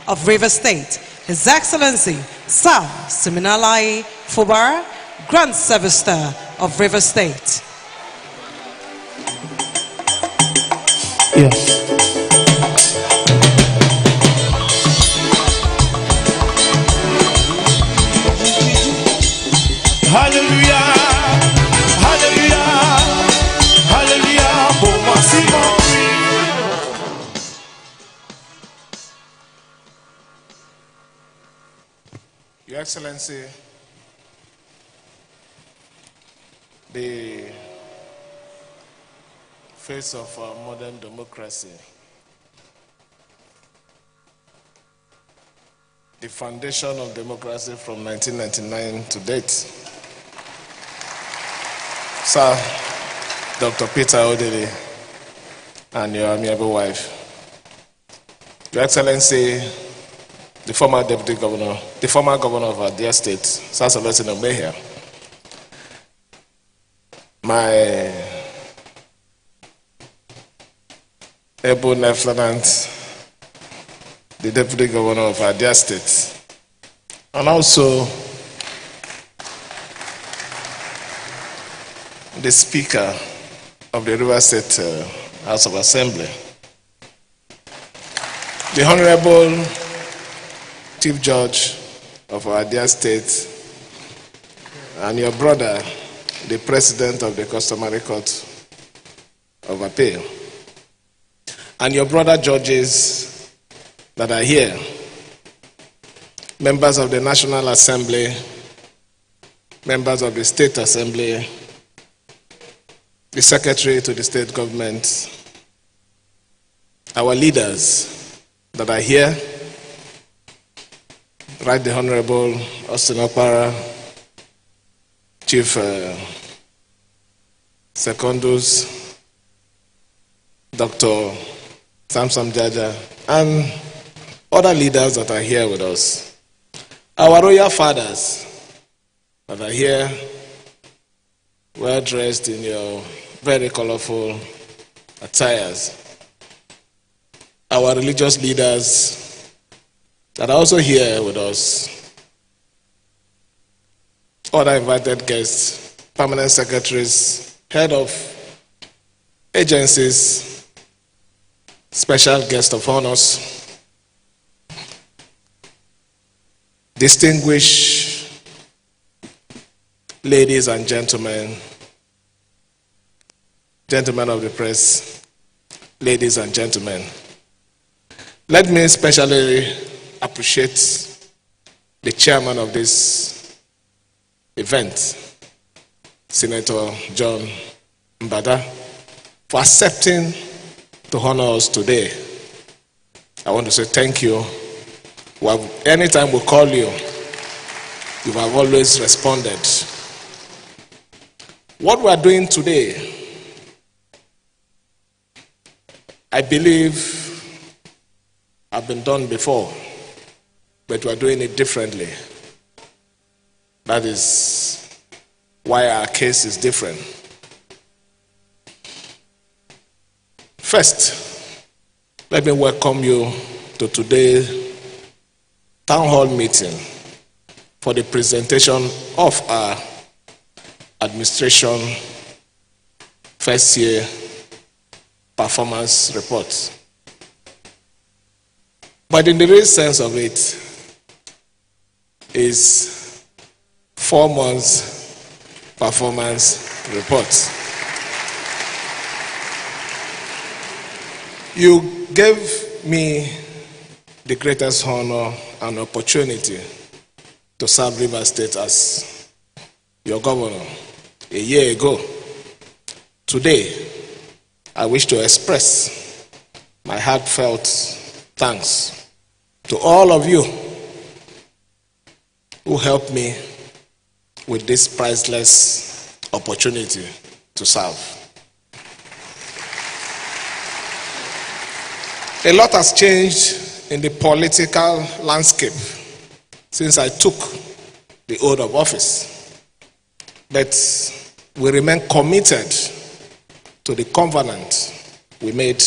of Rivers State, His Excellency Sir Siminalayi Fubara, Grand Service Star of Rivers State. Yes. Hallelujah, hallelujah, hallelujah, bon maximum. Your Excellency, the face of our modern democracy, the foundation of democracy from 1999 to date. Sir, Dr. Peter Odili, and your amiable wife. Your Excellency, the former Deputy Governor, the former Governor of our dear state, Sir Celestine Omehia, my able Lieutenant, the Deputy Governor of our dear state, and also the Speaker of the Rivers State House of Assembly, the Honorable Chief Judge of our dear state, and your brother, the President of the Customary Court of Appeal, and your brother judges that are here, members of the National Assembly, members of the State Assembly, the Secretary to the State Government, our leaders that are here, Right the Honorable Austin Okpara, Chief Secondus, Dr. Samson Jaja, and other leaders that are here with us. Our royal fathers that are here, well dressed in your very colorful attires. Our religious leaders that are also here with us. Other invited guests, permanent secretaries, head of agencies, special guest of honors, distinguished ladies and gentlemen, gentlemen of the press, ladies and gentlemen. Let me especially appreciate the chairman of this event, Senator John Mbada, for accepting to honor us today. I want to say thank you. Anytime we call you, you have always responded. What we are doing today, I believe have been done before, but we are doing it differently. That is why our case is different. First, let me welcome you to today's town hall meeting for the presentation of our administration first year performance report. But in the real sense of it, is 4 months performance report. You gave me the greatest honor and opportunity to serve Rivers State as your governor a year ago. Today, I wish to express my heartfelt thanks to all of you who helped me with this priceless opportunity to serve. A lot has changed in the political landscape since I took the oath of office, but we remain committed to the covenant we made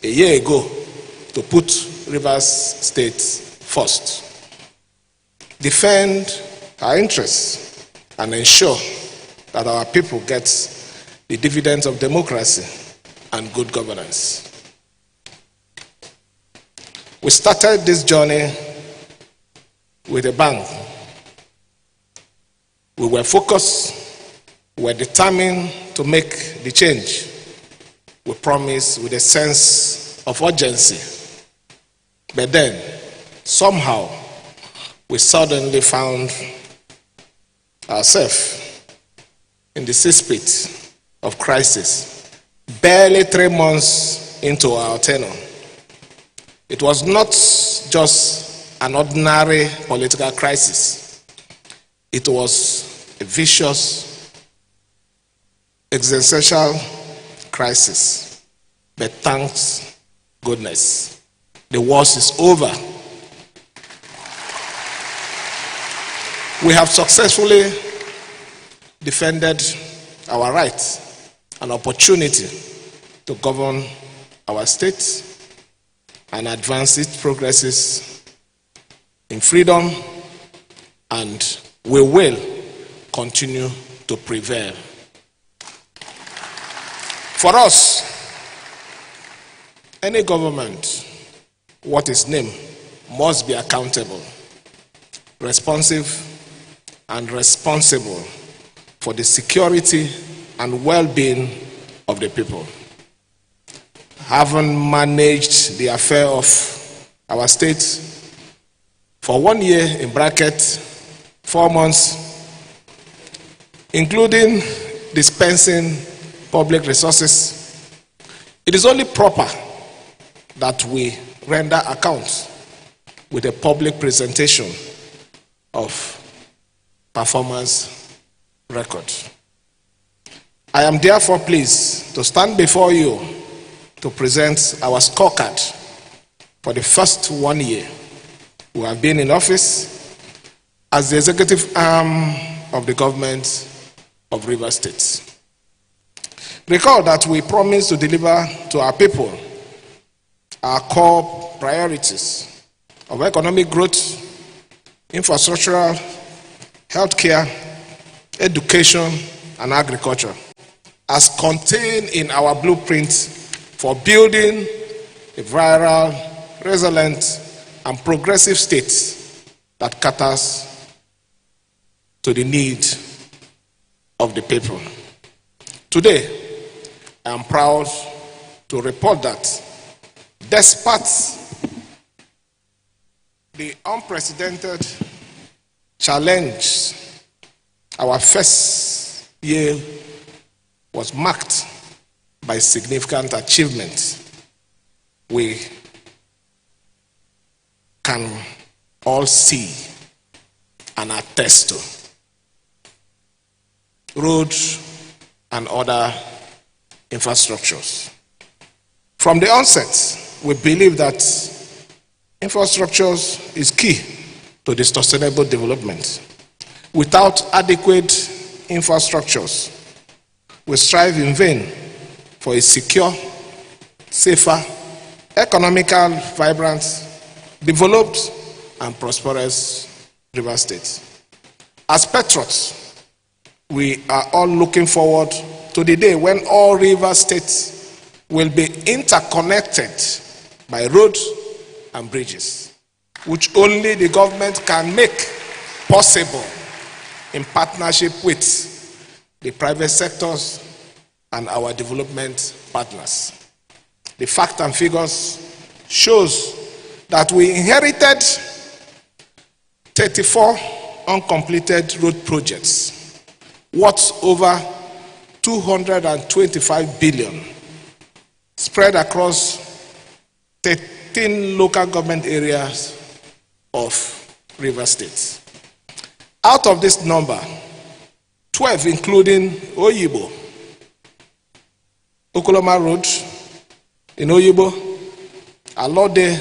a year ago to put Rivers State first. Defend our interests and ensure that our people get the dividends of democracy and good governance. We started this journey with a bang. We were focused, we were determined to make the change. We promised with a sense of urgency. But then, somehow, we suddenly found ourselves in the cesspit of crisis, barely 3 months into our tenure. It was not just an ordinary political crisis. It was a vicious, existential crisis. But thanks goodness, the worst is over. We have successfully defended our rights and opportunity to govern our state and advance its progresses in freedom, and we will continue to prevail. For us, any government, what is named, must be accountable, responsive, and responsible for the security and well-being of the people. Having managed the affair of our state for 1 year, in bracket 4 months, including dispensing public resources, it is only proper that we render accounts with a public presentation of performance record. I am therefore pleased to stand before you to present our scorecard for the first 1 year we have been in office as the executive arm of the government of Rivers State. Recall that we promised to deliver to our people our core priorities of economic growth, infrastructural, healthcare, education, and agriculture, as contained in our blueprint for building a viral, resilient, and progressive state that caters to the need of the people. Today, I am proud to report that despite the unprecedented challenge, our first year was marked by significant achievements. We can all see and attest to. Roads and other infrastructures. From the onset, we believe that infrastructures is key to the sustainable development. Without adequate infrastructures, we strive in vain for a secure, safer, economical, vibrant, developed, and prosperous River State. As patriots, we are all looking forward to the day when all River States will be interconnected by roads and bridges, which only the government can make possible in partnership with the private sectors and our development partners. The facts and figures shows that we inherited 34 uncompleted road projects worth over 225 billion, spread across 13 local government areas of River State. Out of this number, 12 including Oyibo, Okoloma Road in Oyibo, Alode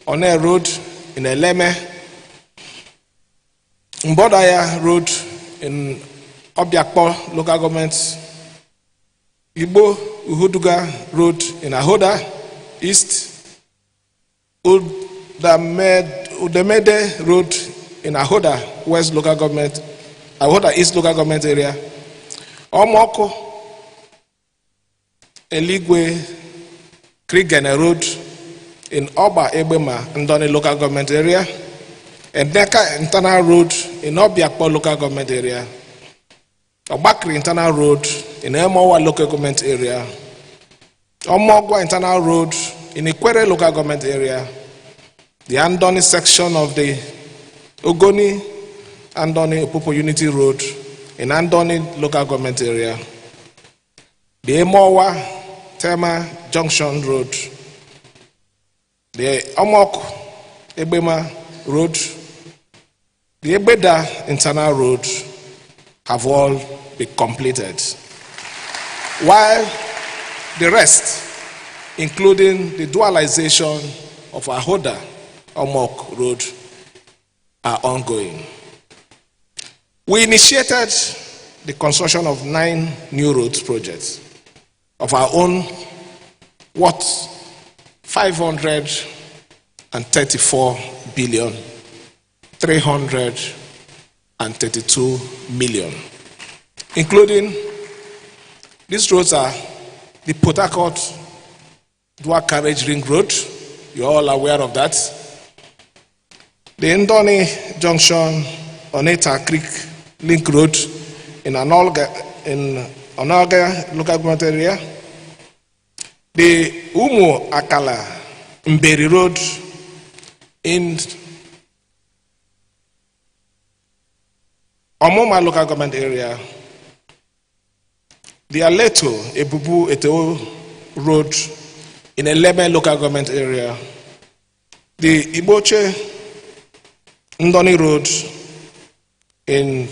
One Road in Eleme, Mbodaya Road in Obiakpo local government, Igbo Uhuduga Road in Ahoda East, Old Damed Udemede Road in Ahoda West Local Government, Ahoda East Local Government area. Omoko Eligwe Krigene Road in Oba Ebema Ndoni Local Government area. And Deka Internal Road in Obiakpo Local Government area. Obakri Internal Road in Emowa Local Government area. Omogwa Internal Road in Ikwere Local Government area. The Andoni section of the Ogoni Andoni Opopo Unity Road in Andoni Local Government area. The Emowa Tema Junction Road. The Omok Ebema Road. The Ebeda Internal Road have all been completed. While the rest, including the dualization of Ahoda Omok Road, are ongoing. We initiated the construction of 9 new roads projects of our own, worth 534 billion 332 million, including these roads are the Port Harcourt Dual Carriage Ring Road, you're all aware of that. The Ndoni Junction Oneta Creek Link Road in Onolga Local Government area. The Umu Akala Mberi Road in Omoma Local Government area. The Aleto Ebubu Eteo Road in Eleme Local Government area. The Iboche Ndoni Road in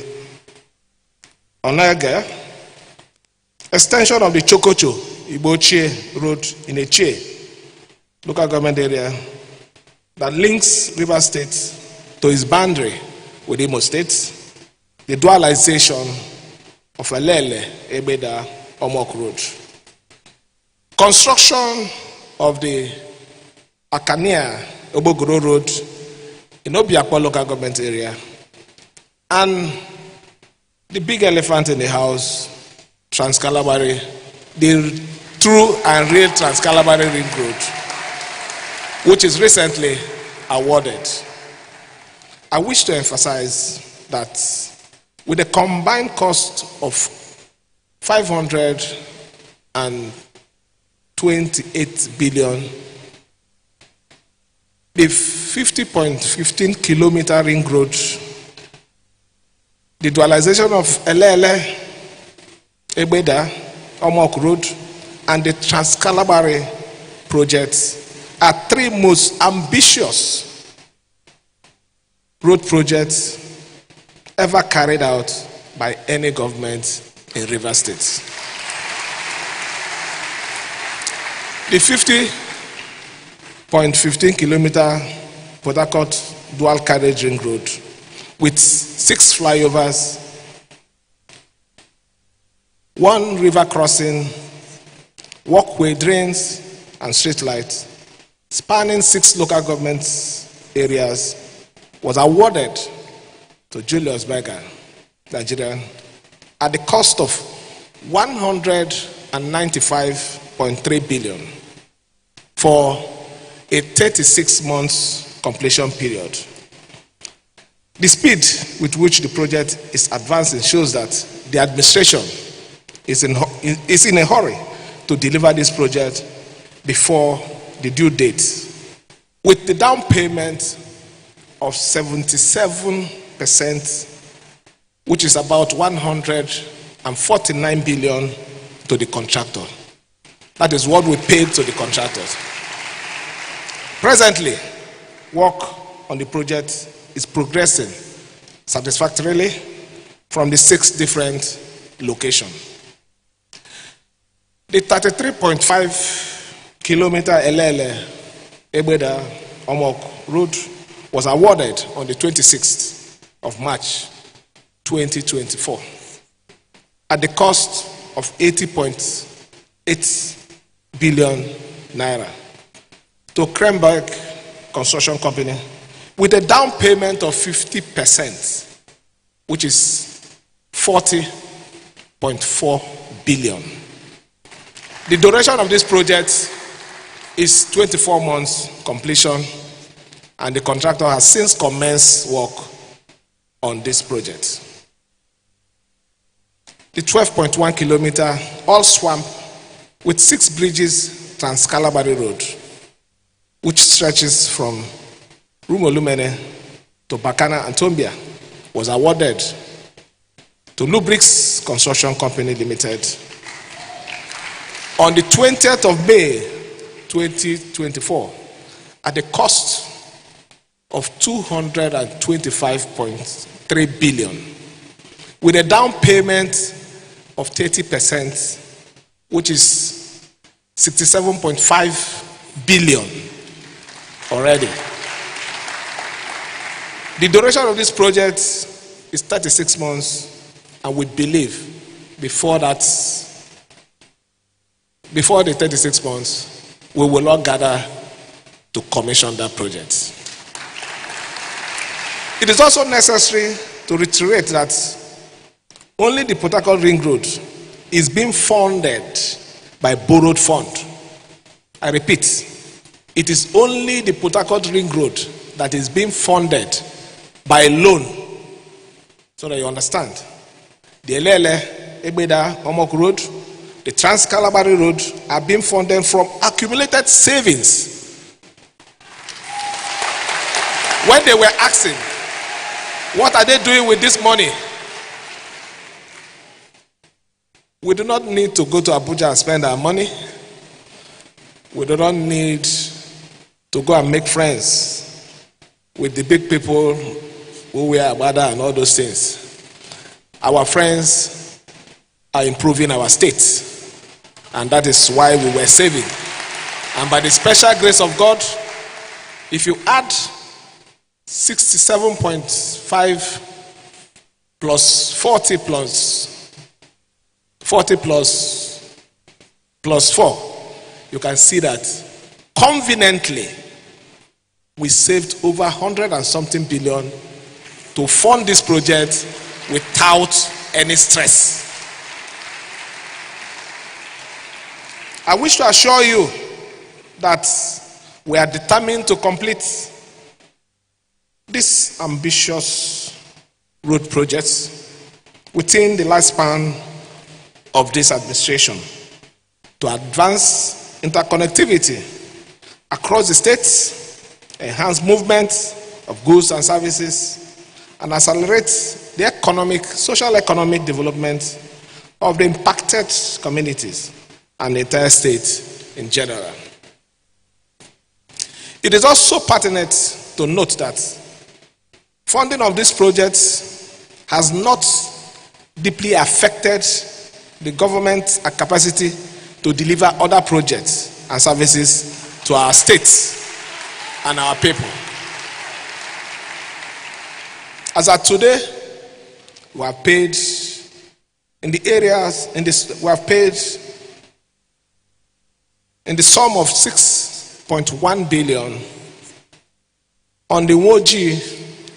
Onaga. Extension of the Chokocho Iboche Road in Eche Local Government area that links River State to its boundary with Imo State. The dualization of Elele Ebeda Omok Road. Construction of the Akania Obogoro Road in Obiakpo Local Government area. And the big elephant in the house, Trans-Calabari, the true and real Trans-Calabari Ring Road, which is recently awarded. I wish to emphasize that with a combined cost of 528 billion, the 50.15 kilometer ring road, the dualization of Elele, Ebeda, Omok Road, and the Trans-Calabari projects are 3 most ambitious road projects ever carried out by any government in River State. The 50.15 kilometer Port Harcourt dual carriage ring road with 6 flyovers, 1 river crossing, walkway, drains, and street lights, spanning 6 local government areas, was awarded to Julius Berger, Nigerian, at the cost of 195.3 billion for a 36 months completion period. The speed with which the project is advancing shows that the administration is in a hurry to deliver this project before the due date, with the down payment of 77%, which is about 149 billion to the contractor. That is what we paid to the contractors. Presently, work on the project is progressing satisfactorily from the 6 different locations. The 33.5 kilometer Elele Ebeda Omok Road was awarded on the 26th of March 2024 at the cost of 80.8 billion naira to Kremberg Construction Company with a down payment of 50%, which is 40.4 billion. The duration of this project is 24 months completion, and the contractor has since commenced work on this project. The 12.1 kilometer all swamp with 6 bridges Trans-Calabari Road, which stretches from Rumolumene to Bakana and Tombia, was awarded to Lubrix Construction Company Limited on the 20th of May 2024 at the cost of 225.3 billion, with a down payment of 30%, which is 67.5 billion already. The duration of this project is 36 months, and we believe before the 36 months, we will not gather to commission that project. It is also necessary to reiterate that only the Port Harcourt Ring Road is being funded by borrowed fund. I repeat, it is only the Port Harcourt Ring Road that is being funded by loan, so that you understand. The Elele, Ebeda, Omok Road, the Trans-Calabari Road are being funded from accumulated savings. When they were asking, what are they doing with this money? We do not need to go to Abuja and spend our money. We do not need to go and make friends with the big people who wear Abada and all those things. Our friends are improving our state, and that is why we were saving. And by the special grace of God, if you add 67.5 plus 40 plus 4, you can see that conveniently we saved over 100 and something billion to fund this project without any stress. I wish to assure you that we are determined to complete this ambitious road project within the lifespan of this administration to advance interconnectivity across the states, enhance movement of goods and services, and accelerate the social economic development of the impacted communities and the entire state in general. It is also pertinent to note that funding of this project has not deeply affected the government's capacity to deliver other projects and services to our states and our people. As of today, we have paid in the areas, we have paid in the sum of 6.1 billion on the Woji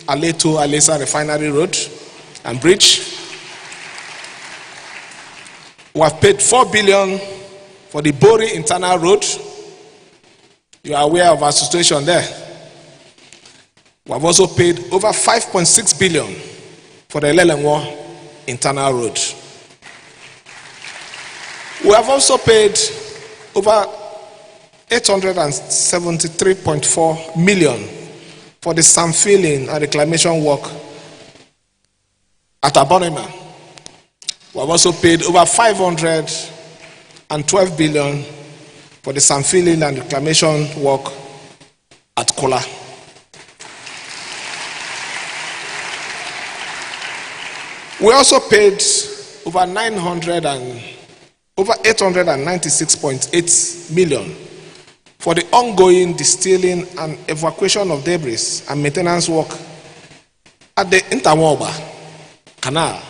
Aleto Alesa Refinery Road and Bridge. We have paid 4 billion for the Bori Internal Road. You are aware of our situation there. We have also paid over 5.6 billion for the Lelenwo Internal Road. We have also paid over 873.4 million for the sand filling and reclamation work at Abonema. We have also paid over 512 billion for the sand filling and reclamation work at Kola. We also paid over 896.8 million for the ongoing distilling and evacuation of debris and maintenance work at the Interwoba Canal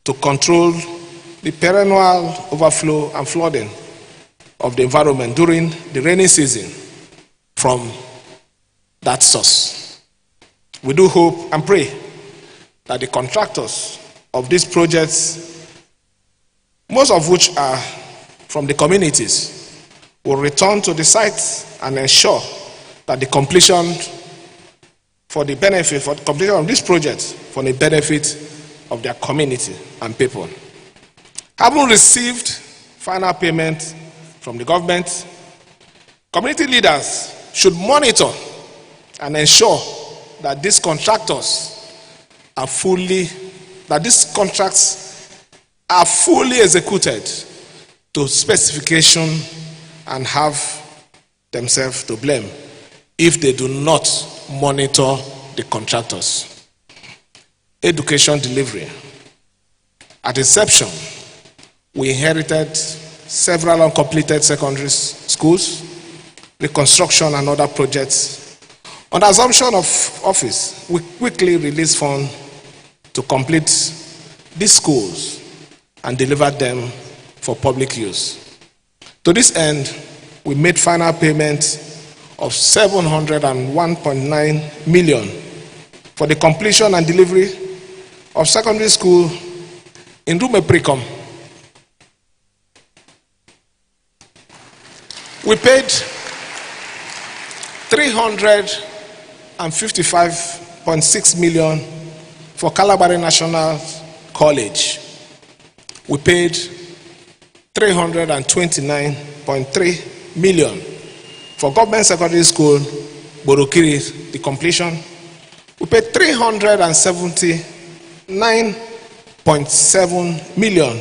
to control the perennial overflow and flooding of the environment during the rainy season from that source. We do hope and pray that the contractors of these projects, most of which are from the communities, will return to the site and ensure that the completion of this project for the benefit of their community and people. Having received final payment from the government, community leaders should monitor and ensure that these contracts are fully executed to specification and have themselves to blame if they do not monitor the contractors. Education delivery. At inception, we inherited several uncompleted secondary schools, reconstruction and other projects. On the assumption of office, we quickly released funds to complete these schools and deliver them for public use. To this end, we made final payment of 701.9 million for the completion and delivery of secondary school in Rumepricom. We paid 355.6 million for Calabari National College. We paid 329.3 million for Government Secondary School, Borokiri, the completion. We paid 379.7 million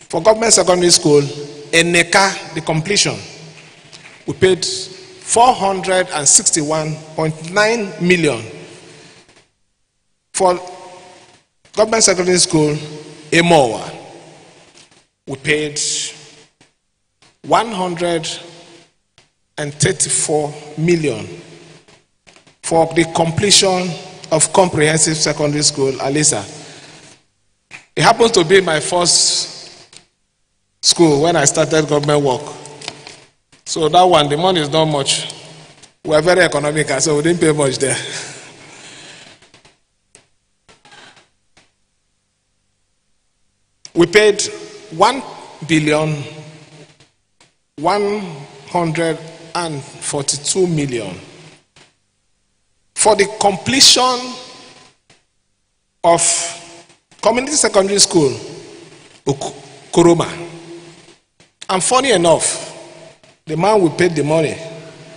for Government Secondary School, Eneka, the completion. We paid 461.9 million for Government Secondary School, Emowa. We paid 134 million for the completion of Comprehensive Secondary School, Alisa. It happens to be my first school when I started government work. So that one, the money is not much. We are very economical, so we didn't pay much there. We paid 1,142 million for the completion of Community Secondary School, Kuruma. And funny enough, the man who paid the money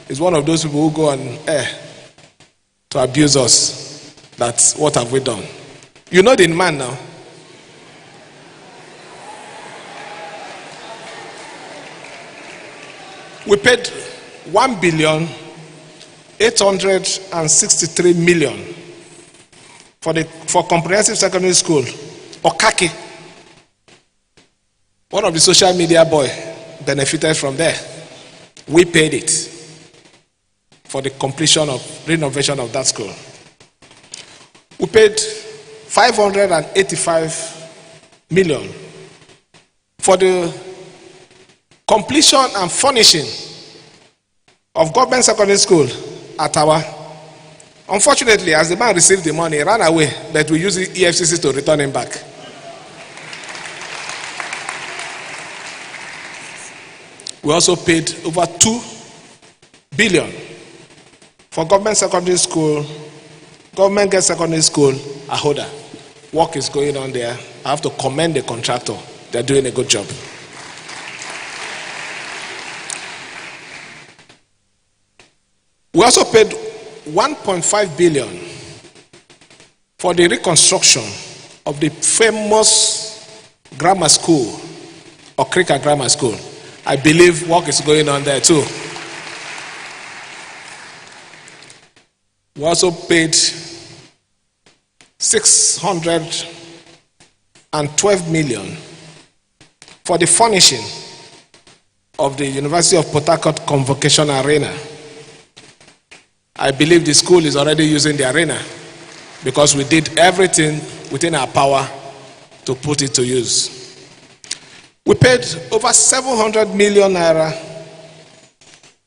is one of those people who go on air to abuse us. That's what have we done? You know the man now. We paid 1,863 million for Comprehensive Secondary School, Okaki. One of the social media boy benefited from there. We paid it for the completion of renovation of that school. We paid 585 million for the completion and furnishing of Government Secondary School at Tawa. Unfortunately, as the man received the money, he ran away, but we used the EFCC to return him back. We also paid over 2 billion for Government Secondary School, Government Girls Secondary School, Ahoda. Work is going on there. I have to commend the contractor. They're doing a good job. We also paid 1.5 billion for the reconstruction of the famous grammar school, Okrika Grammar School. I believe work is going on there too. We also paid 612 million for the furnishing of the University of Port Harcourt Convocation Arena. I believe the school is already using the arena because we did everything within our power to put it to use. We paid over 700 million naira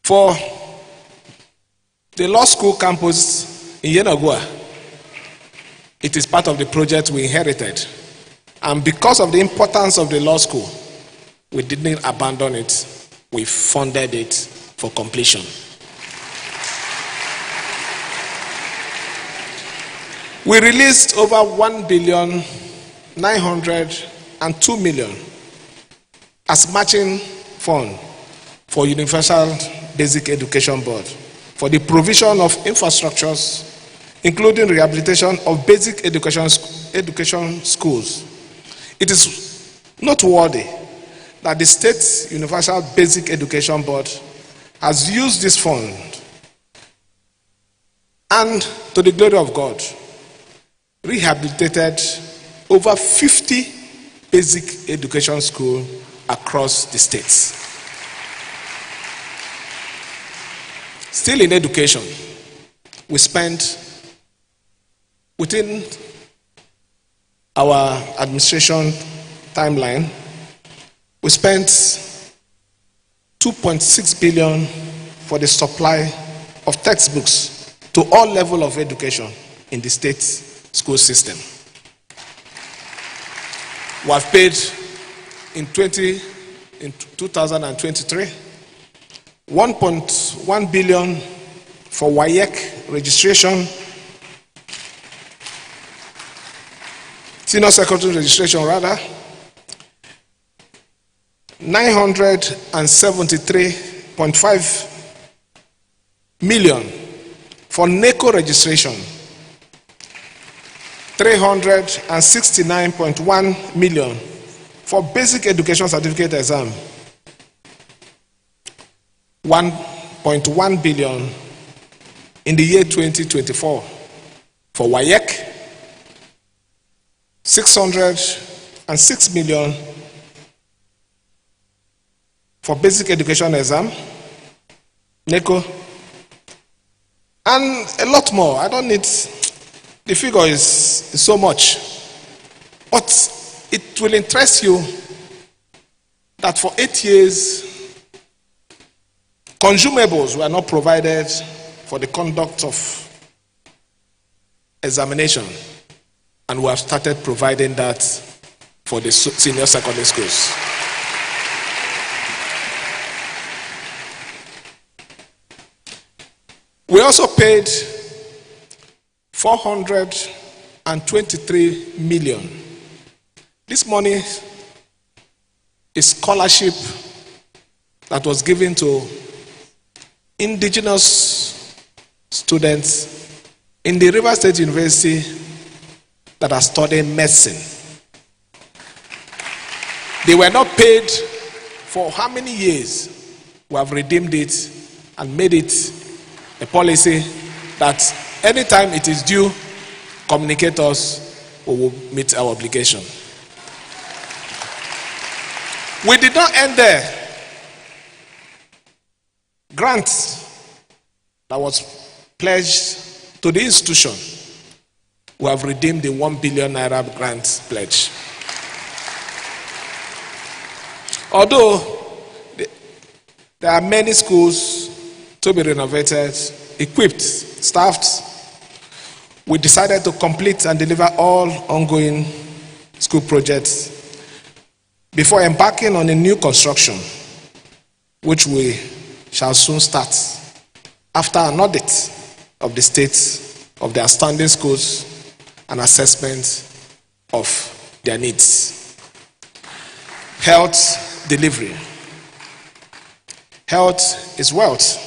for the law school campus in Yenagua. It is part of the project we inherited. And because of the importance of the law school, we didn't abandon it. We funded it for completion. We released over 1,902,000,000 as matching fund for Universal Basic Education Board for the provision of infrastructures, including rehabilitation of basic education schools. It is noteworthy that the State Universal Basic Education Board has used this fund, and to the glory of God, rehabilitated over 50 basic education schools across the states. Still in education, we spent, within our administration timeline, we spent 2.6 billion for the supply of textbooks to all levels of education in the state school system. We have paid in 2023 1.1 billion for WAEC registration, senior secondary registration rather, 973.5 million for NECO registration, 369.1 million for basic education certificate exam, 1.1 billion in the year 2024 for WAEC, 606 million for basic education exam, NECO, and a lot more. I don't need, the figure is so much. But it will interest you that for 8 years, consumables were not provided for the conduct of examination, and we have started providing that for the senior secondary schools. We also paid 423 million. This money is scholarship that was given to indigenous students in the Rivers State University that are studying medicine. They were not paid for how many years? We have redeemed it and made it a policy that anytime it is due, communicate us, we will meet our obligation. We did not end there. Grants that was pledged to the institution, we have redeemed the 1 billion naira grant pledge. Although there are many schools to be renovated, equipped, staffed, we decided to complete and deliver all ongoing school projects before embarking on a new construction, which we shall soon start after an audit of the state of the outstanding schools and assessment of their needs. Health delivery. Health is wealth,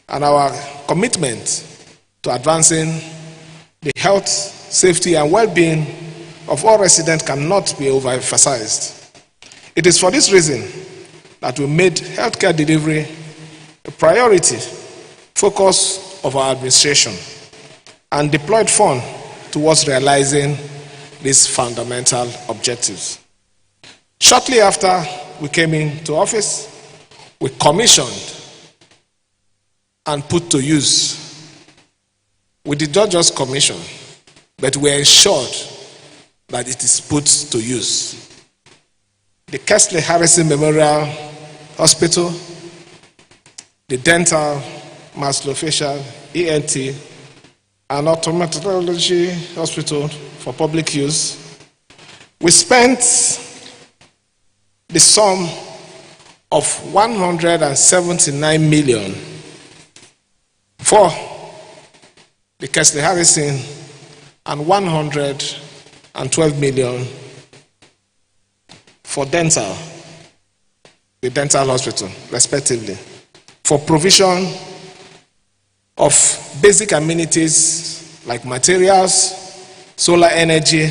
and our commitment to advancing the health, safety, and well-being of all residents cannot be overemphasized. It is for this reason that we made healthcare delivery a priority focus of our administration and deployed funds towards realizing these fundamental objectives. Shortly after we came into office, we commissioned and put to use. We did not just commission, but we ensured that it is put to use. The Kesley Harrison Memorial Hospital, the dental, maxillofacial, ENT, an automatology hospital for public use. We spent the sum of 179 million for the Kesley Harrison and 112 million for dental, the dental hospital, respectively, for provision of basic amenities like materials, solar energy,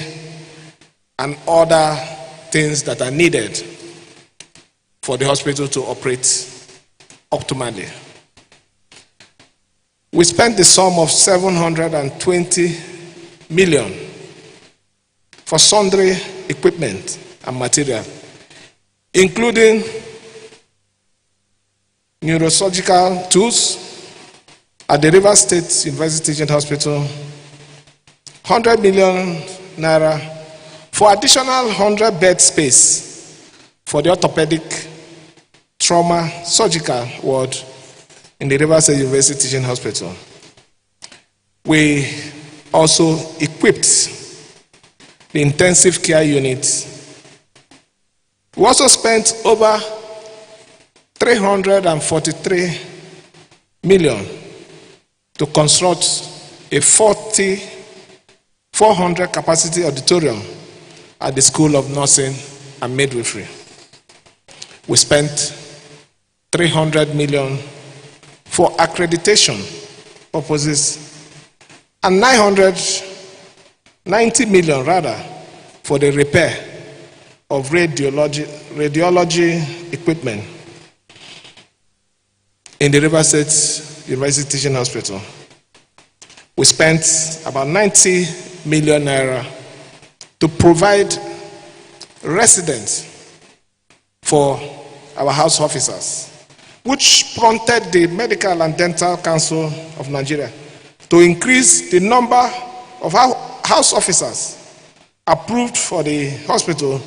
and other things that are needed for the hospital to operate optimally. We spent the sum of 720 million for sundry equipment and material, including neurosurgical tools at the Rivers State University Teaching Hospital, 100 million naira for additional 100 bed space for the orthopedic trauma surgical ward in the Rivers State University Teaching Hospital. We also equipped the intensive care unit. We also spent over 343 million to construct a 400 capacity auditorium at the School of Nursing and Midwifery. We spent 300 million for accreditation purposes and 990 million rather for the repair of radiology equipment in the Rivers State University Teaching Hospital. We spent about 90 million naira to provide residence for our house officers, which prompted the Medical and Dental Council of Nigeria to increase the number of house officers approved for the hospital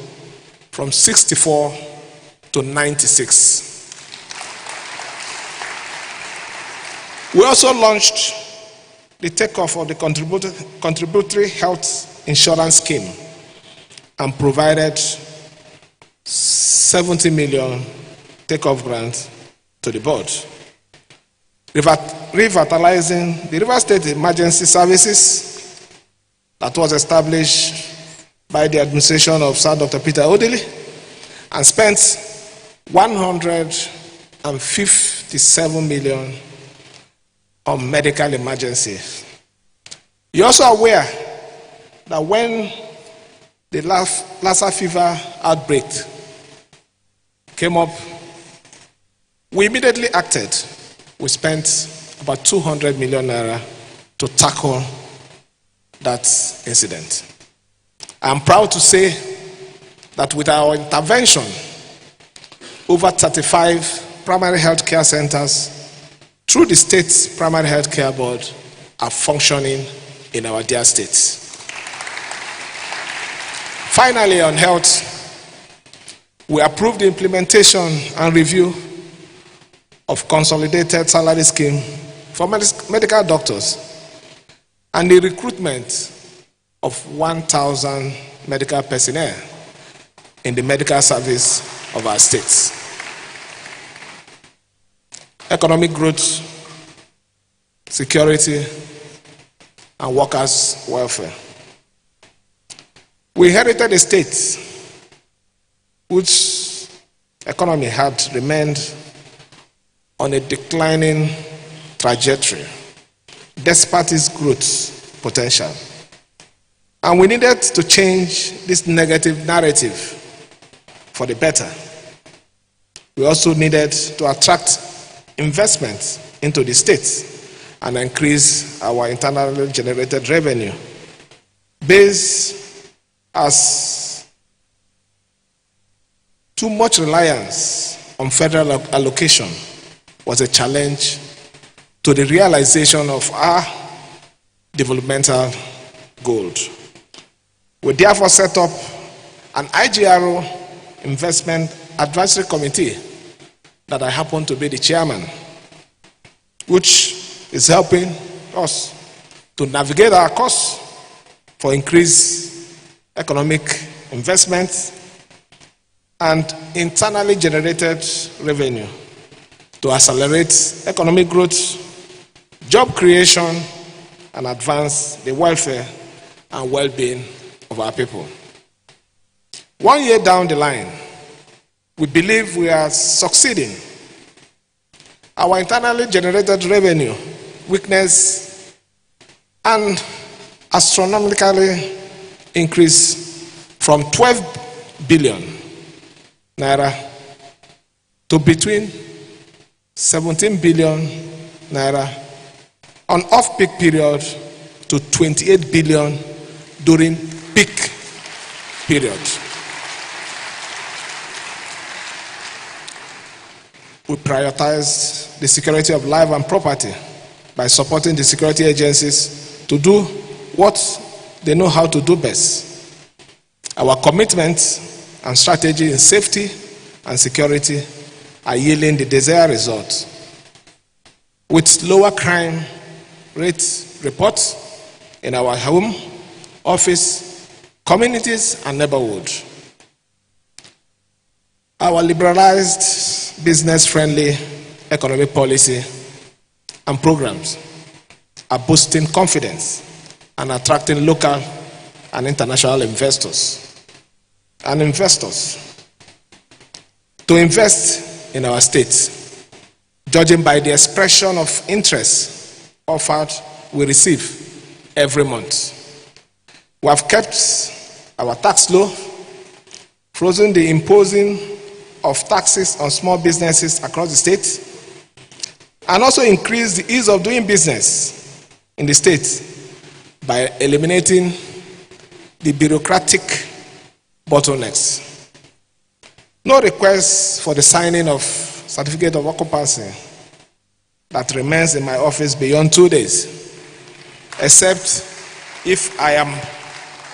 from 64 to 96. We also launched the takeoff of the contributory health insurance scheme and provided 70 million takeoff grant to the board. Revitalizing the River State Emergency Services that was established by the administration of Sir Dr. Peter Odili and spent 157 million on medical emergencies. You're also aware that when the Lassa fever outbreak came up, we immediately acted. We spent about 200 million naira to tackle that incident. I'm proud to say that with our intervention, over 35 primary health care centers through the state's primary health care board are functioning in our dear states. Finally, on health, we approved the implementation and review of consolidated salary scheme for medical doctors and the recruitment of 1,000 medical personnel in the medical service of our states. Economic growth, security, and workers' welfare. We inherited a state whose economy had remained on a declining trajectory despite its growth potential. And we needed to change this negative narrative for the better. We also needed to attract investment into the state and increase our internally generated revenue based as too much reliance on federal allocation was a challenge to the realization of our developmental goals. We therefore set up an IGRO investment advisory committee that I happen to be the chairman, which is helping us to navigate our course for increased economic investment and internally generated revenue to accelerate economic growth, job creation, and advance the welfare and well-being of our people. 1 year down the line, we believe we are succeeding. Our internally generated revenue witnessed an astronomically increase from 12 billion naira to between 17 billion naira on off-peak period to 28 billion during peak period. We prioritized the security of life and property by supporting the security agencies to do what they know how to do best. Our commitment and strategy in safety and security are yielding the desired results, with lower crime rate reports in our home, office, communities, and neighborhood. Our liberalized, business-friendly economic policy and programs are boosting confidence and attracting local and international investors to invest in our state, judging by the expression of interest offered we receive every month. We have kept our tax low, frozen the imposing of taxes on small businesses across the state, and also increased the ease of doing business in the state by eliminating the bureaucratic bottlenecks. No request for the signing of certificate of occupancy that remains in my office beyond 2 days, except if I am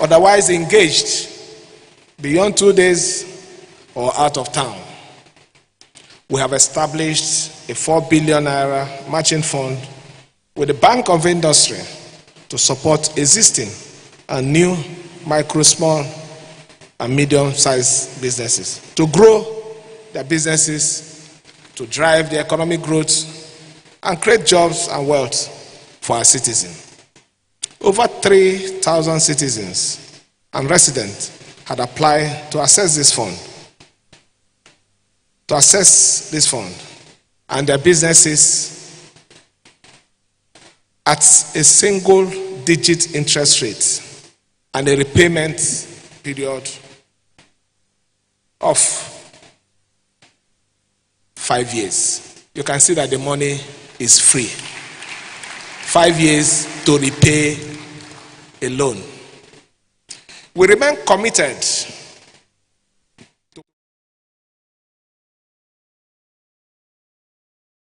otherwise engaged beyond 2 days or out of town. We have established a 4 billion naira matching fund with the Bank of Industry to support existing and new micro, small, and medium-sized businesses to grow their businesses, to drive the economic growth, and create jobs and wealth for our citizens. Over 3,000 citizens and residents had applied to access this fund, and their businesses at a single-digit interest rate and a repayment period of 5 years. You can see that the money is free. 5 years to repay a loan. We remain committed